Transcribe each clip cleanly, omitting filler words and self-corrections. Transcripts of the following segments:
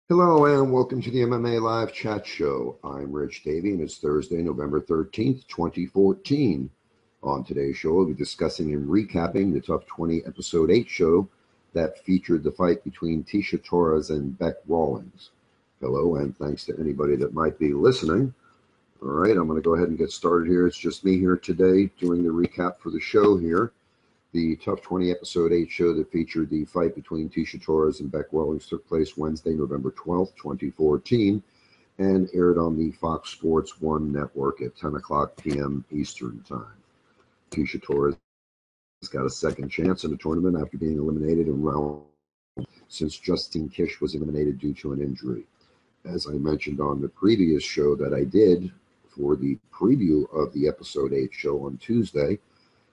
Hello and welcome to the MMA Live Chat Show. I'm Rich Davie and it's Thursday, November 13th, 2014. On today's show, we'll be discussing and recapping the TUF 20 Episode 8 show that featured the fight between Tecia Torres and Bec Rawlings. Hello and thanks to anybody that might be listening. All right, I'm going to go ahead and get started here. It's just me here today doing the recap for the show here. The TUF 20 Episode 8 show that featured the fight between Tecia Torres and Bec Rawlings took place Wednesday, November 12th, 2014, and aired on the Fox Sports 1 network at 10 o'clock p.m. Eastern Time. Tecia Torres got a second chance in the tournament after being eliminated in round one since Justine Kish was eliminated due to an injury. As I mentioned on the previous show that I did for the preview of the Episode 8 show on Tuesday,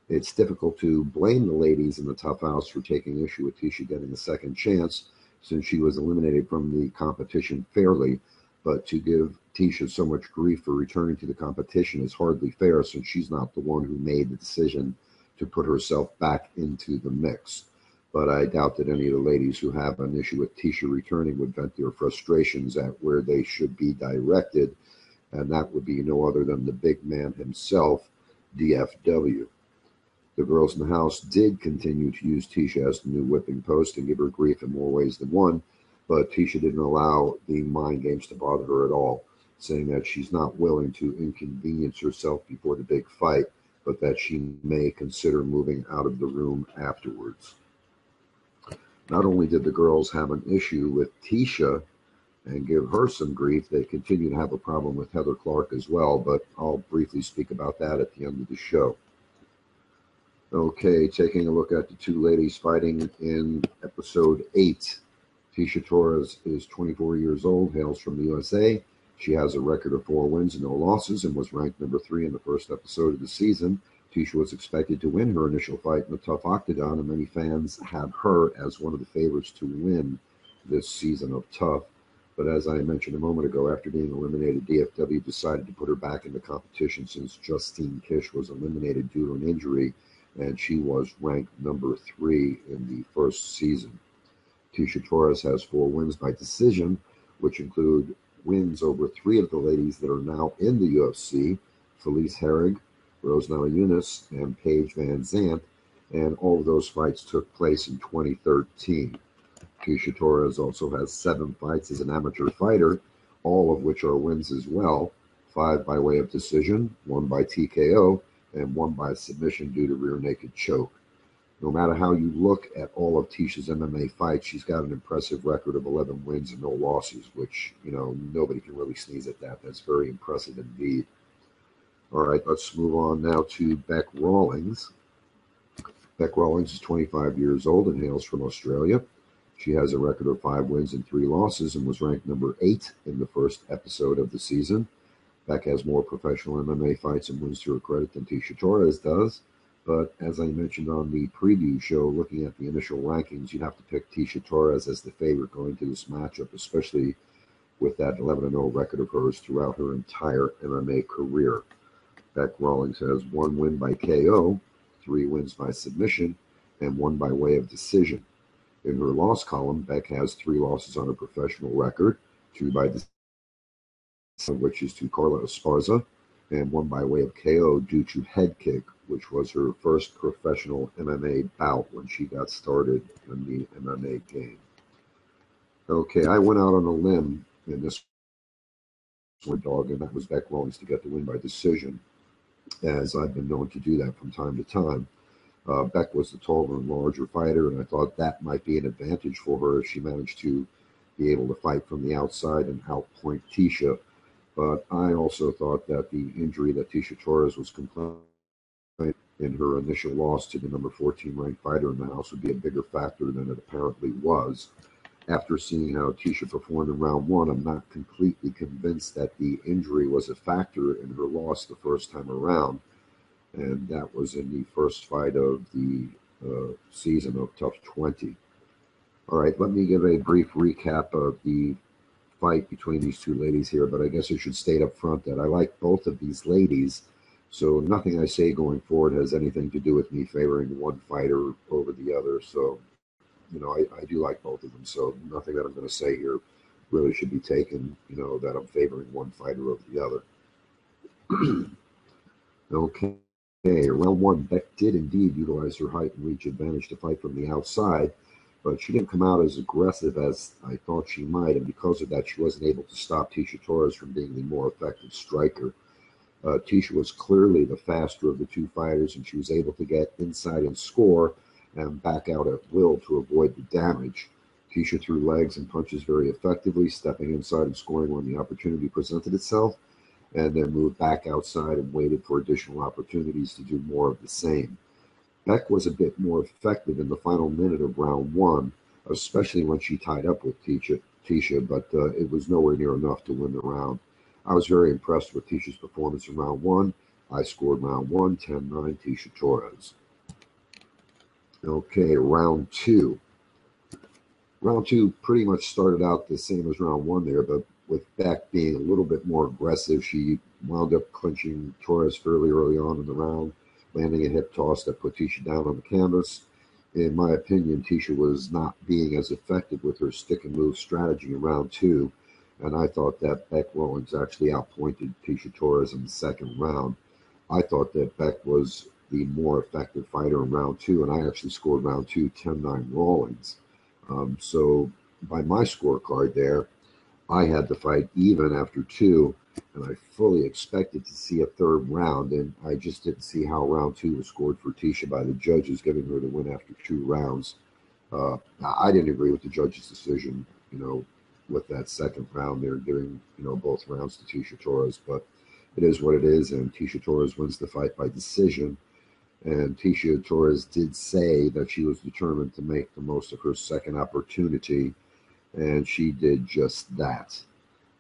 it's difficult to blame the ladies in the TUF house for taking issue with Tecia getting a second chance since she was eliminated from the competition fairly, but to give Tecia so much grief for returning to the competition is hardly fair since she's not the one who made the decision to put herself back into the mix. But I doubt that any of the ladies who have an issue with Tecia returning would vent their frustrations at where they should be directed, and that would be no other than the big man himself, DFW. The girls in the house did continue to use Tecia as the new whipping post and give her grief in more ways than one, but Tecia didn't allow the mind games to bother her at all, saying that she's not willing to inconvenience herself before the big fight, but that she may consider moving out of the room afterwards. Not only did the girls have an issue with Tecia and give her some grief, they continue to have a problem with Heather Clark as well, but I'll briefly speak about that at the end of the show. Okay, taking a look at the two ladies fighting in Episode 8. Tecia Torres is 24 years old, hails from the USA. She has a record of 4 wins and no losses and was ranked number 3 in the first episode of the season. Tecia was expected to win her initial fight in the TUF Octagon, and many fans have her as one of the favorites to win this season of TUF. But as I mentioned a moment ago, after being eliminated, DFW decided to put her back in the competition since Justine Kish was eliminated due to an injury, and she was ranked number 3 in the first season. Tecia Torres has 4 wins by decision, which include wins over 3 of the ladies that are now in the UFC, Felice Herrig, Rose Namajunas, and Paige Van Zandt, and all of those fights took place in 2013. Tecia Torres also has 7 fights as an amateur fighter, all of which are wins as well, 5 by way of decision, 1 by TKO, and 1 by submission due to rear naked choke. No matter how you look at all of Tecia's MMA fights, she's got an impressive record of 11 wins and no losses, which, nobody can really sneeze at that. That's very impressive indeed. All right, let's move on now to Bec Rawlings. Bec Rawlings is 25 years old and hails from Australia. She has a record of 5 wins and 3 losses and was ranked number 8 in the first episode of the season. Bec has more professional MMA fights and wins to her credit than Tecia Torres does. But as I mentioned on the preview show, looking at the initial rankings, you'd have to pick Tecia Torres as the favorite going to this matchup, especially with that 11-0 record of hers throughout her entire MMA career. Bec Rawlings has 1 win by KO, 3 wins by submission, and 1 by way of decision. In her loss column, Bec has 3 losses on her professional record, 2 by decision, which is to Carla Esparza, and 1 by way of KO due to head kick, which was her first professional MMA bout when she got started in the MMA game. Okay, I went out on a limb in this dog, and that was Bec Rawlings to get the win by decision, as I've been known to do that from time to time. Bec was the taller and larger fighter, and I thought that might be an advantage for her if she managed to be able to fight from the outside and outpoint Tecia. But I also thought that the injury that Tecia Torres was complaining in her initial loss to the number 14 ranked fighter in the house would be a bigger factor than it apparently was. After seeing how Tecia performed in round 1, I'm not completely convinced that the injury was a factor in her loss the first time around, and that was in the first fight of the season of TUF 20. All right, let me give a brief recap of the fight between these two ladies here, but I guess I should state up front that I like both of these ladies, so nothing I say going forward has anything to do with me favoring one fighter over the other. So, I do like both of them, so nothing that I'm going to say here really should be taken, that I'm favoring one fighter over the other. Okay, round one, Bec did indeed utilize her height and reach advantage to fight from the outside, but she didn't come out as aggressive as I thought she might, and because of that, she wasn't able to stop Tecia Torres from being the more effective striker. Tecia was clearly the faster of the two fighters, and she was able to get inside and score and back out at will to avoid the damage. Tecia threw legs and punches very effectively, stepping inside and scoring when the opportunity presented itself, and then moved back outside and waited for additional opportunities to do more of the same. Bec was a bit more effective in the final minute of round one, especially when she tied up with Tecia, but it was nowhere near enough to win the round. I was very impressed with Ticia's performance in round one. I scored round one, 10-9, Tecia Torres. Okay, round two. Round two pretty much started out the same as round one there, but with Bec being a little bit more aggressive, she wound up clinching Torres fairly early on in the round, landing a hip toss that put Tecia down on the canvas. In my opinion, Tecia was not being as effective with her stick and move strategy in round two, and I thought that Bec Rawlings actually outpointed Tecia Torres in the second round. I thought that Bec was the more effective fighter in round two, and I actually scored round two 10-9 Rawlings. So by my scorecard there, I had the fight even after two, and I fully expected to see a third round, and I just didn't see how round two was scored for Tecia by the judges, giving her the win after 2 rounds. I didn't agree with the judges' decision, with that second round. They're giving, both rounds to Tecia Torres, but it is what it is, and Tecia Torres wins the fight by decision. And Tecia Torres did say that she was determined to make the most of her second opportunity, and she did just that.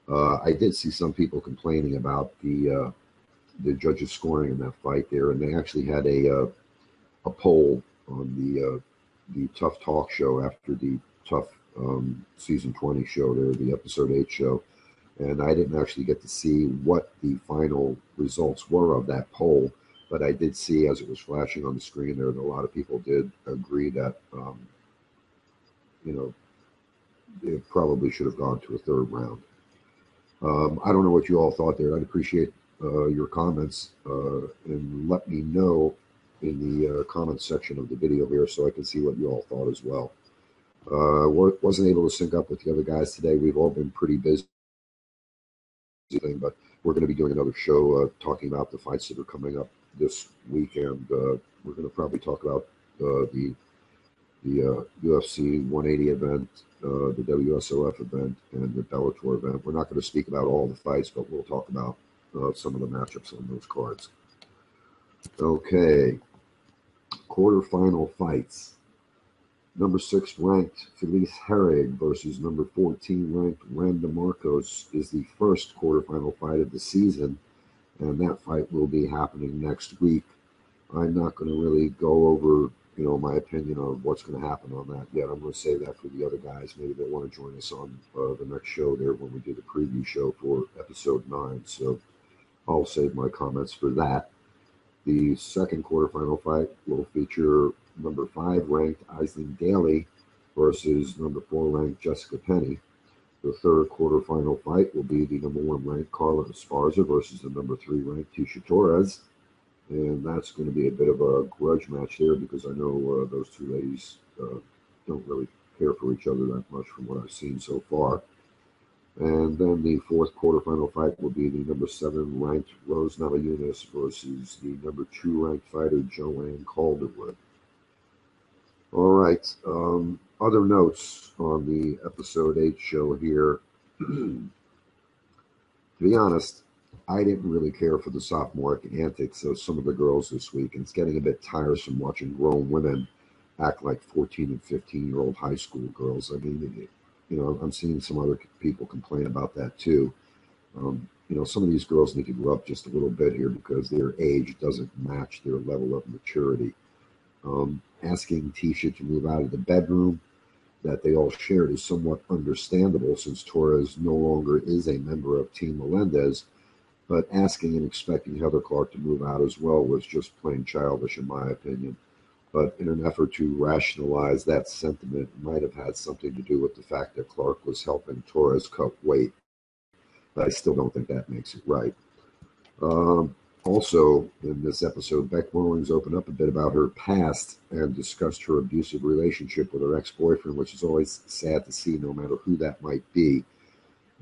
I did see some people complaining about the judges' scoring in that fight there, and they actually had a poll on the TUF Talk show after the TUF season 20 show there, the episode 8 show, and I didn't actually get to see what the final results were of that poll. But I did see, as it was flashing on the screen there, that a lot of people did agree that, it probably should have gone to a third round. I don't know what you all thought there. I'd appreciate your comments, and let me know in the comments section of the video here so I can see what you all thought as well. Wasn't able to sync up with the other guys today. We've all been pretty busy, but we're going to be doing another show talking about the fights that are coming up this weekend. We're going to probably talk about the UFC 180 event, the WSOF event, and the Bellator event. We're not going to speak about all the fights, but we'll talk about some of the matchups on those cards. Okay, quarterfinal fights. Number 6 ranked Felice Herrig versus number 14 ranked Randa Marcos is the first quarterfinal fight of the season, and that fight will be happening next week. I'm not going to really go over, my opinion on what's going to happen on that yet. I'm going to save that for the other guys. Maybe they want to join us on the next show there when we do the preview show for episode 9. So I'll save my comments for that. The second quarterfinal fight will feature number 5 ranked Aisling Daly versus number 4 ranked Jessica Penny. The third quarterfinal fight will be the number 1 ranked Carla Esparza versus the number 3 ranked Tecia Torres. And that's going to be a bit of a grudge match there because I know those two ladies don't really care for each other that much from what I've seen so far. And then the fourth quarterfinal fight will be the number 7 ranked Rose Namajunas versus the number 2 ranked fighter Joanne Calderwood. All right. Other notes on the episode 8 show here. To be honest, I didn't really care for the sophomoric antics of some of the girls this week, and it's getting a bit tiresome watching grown women act like 14 and 15-year-old high school girls. I mean, I'm seeing some other people complain about that too. Some of these girls need to grow up just a little bit here because their age doesn't match their level of maturity. Asking Tecia to move out of the bedroom that they all shared is somewhat understandable since Torres no longer is a member of Team Melendez, but asking and expecting Heather Clark to move out as well was just plain childish in my opinion. but in an effort to rationalize that sentiment, it might have had something to do with the fact that Clark was helping Torres cut weight. But I still don't think that makes it right. Also, in this episode, Bec Rawlings opened up a bit about her past and discussed her abusive relationship with her ex-boyfriend, which is always sad to see, no matter who that might be.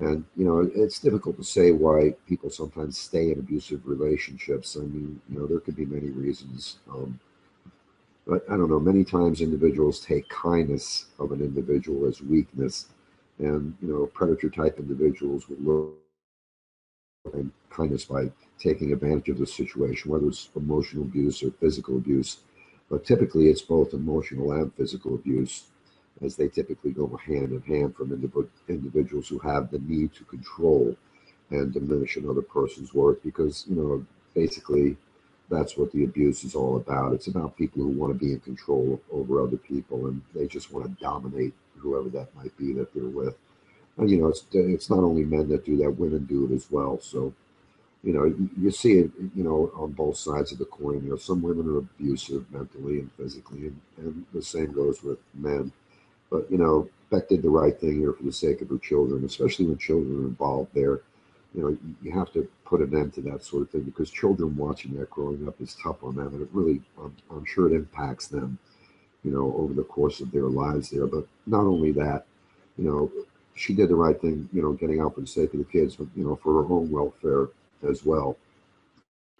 And, you know, it's difficult to say why people sometimes stay in abusive relationships. I mean, you know, there could be many reasons. But I don't know, many times individuals take kindness of an individual as weakness. And, you know, predator-type individuals will look and kindness by taking advantage of the situation, whether it's emotional abuse or physical abuse. But typically it's both emotional and physical abuse, as they typically go hand in hand from individuals who have the need to control and diminish another person's worth, because, you know, basically that's what the abuse is all about. It's about people who want to be in control over other people, and they just want to dominate whoever that might be that they're with. And, you know, it's not only men that do that, women do it as well. So, you know, you see it, you know, on both sides of the coin. You know, some women are abusive mentally and physically, and the same goes with men. But, you know, Bec did the right thing here for the sake of her children, especially when children are involved there. You know, you have to put an end to that sort of thing, because children watching that growing up is tough on them, and it really, I'm sure it impacts them, you know, over the course of their lives there. But not only that, you know, she did the right thing, you know, getting out for the sake of the kids, but, you know, for her own welfare as well.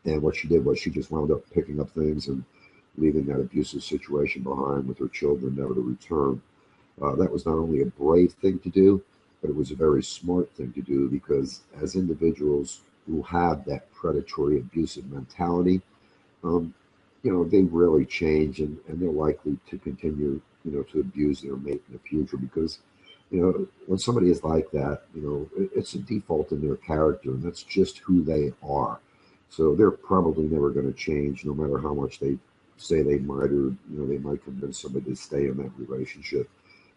And what she did was she just wound up picking up things and leaving that abusive situation behind with her children, never to return. That was not only a brave thing to do, but it was a very smart thing to do, because as individuals who have that predatory abusive mentality, you know, they really change, and they're likely to continue, you know, to abuse their mate in the future, because, you know, when somebody is like that, you know, it's a default in their character, and that's just who they are. So they're probably never going to change, no matter how much they say they might, or, you know, they might convince somebody to stay in that relationship.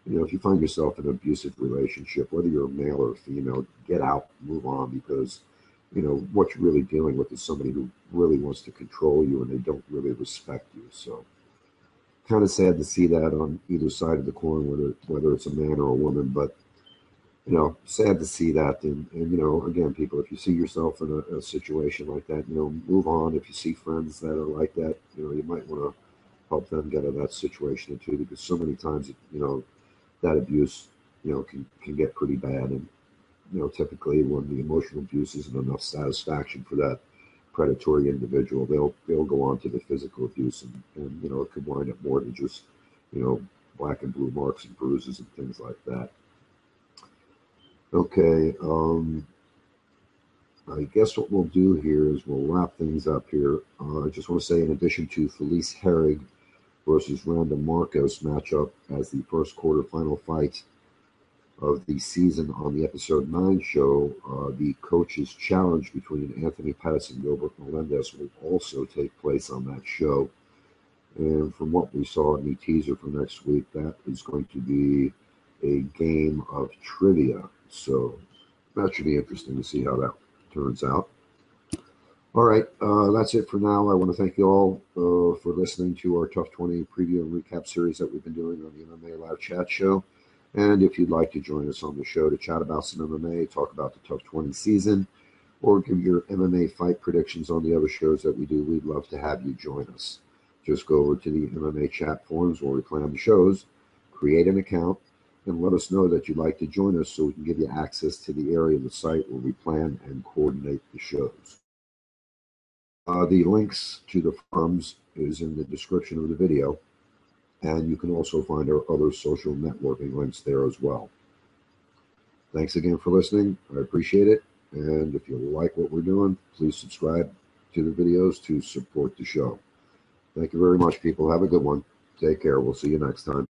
You know, if you find yourself in an abusive relationship, whether you're a male or a female, get out, move on, because, you know, what you're really dealing with is somebody who really wants to control you, and they don't really respect you. So kind of sad to see that on either side of the coin, whether it's a man or a woman. But, you know, sad to see that. And you know, again, people, if you see yourself in a situation like that, you know, move on. If you see friends that are like that, you know, you might want to help them get out of that situation too, because so many times, you know, that abuse, you know, can get pretty bad. And, you know, typically when the emotional abuse isn't enough satisfaction for that predatory individual, they'll go on to the physical abuse, and you know, it could wind up more than just, you know, black and blue marks and bruises and things like that. Okay, I guess what we'll do here is we'll wrap things up here. I just want to say, in addition to Felice Herrig versus Randa Marcos matchup as the first quarterfinal fight of the season on the episode 9 show, the coaches challenge between Anthony Pettis and Gilbert Melendez will also take place on that show. And from what we saw in the teaser for next week, that is going to be a game of trivia. So that should be interesting to see how that turns out. All right, that's it for now. I want to thank you all for listening to our TUF 20 preview and recap series that we've been doing on the MMA Live Chat Show. And if you'd like to join us on the show to chat about some MMA, talk about the TUF 20 season, or give your MMA fight predictions on the other shows that we do, we'd love to have you join us. Just go over to the MMA chat forums where we plan the shows, create an account, and let us know that you'd like to join us so we can give you access to the area of the site where we plan and coordinate the shows. The links to the forums is in the description of the video, and you can also find our other social networking links there as well. Thanks again for listening. I appreciate it. And if you like what we're doing, please subscribe to the videos to support the show. Thank you very much, people. Have a good one. Take care. We'll see you next time.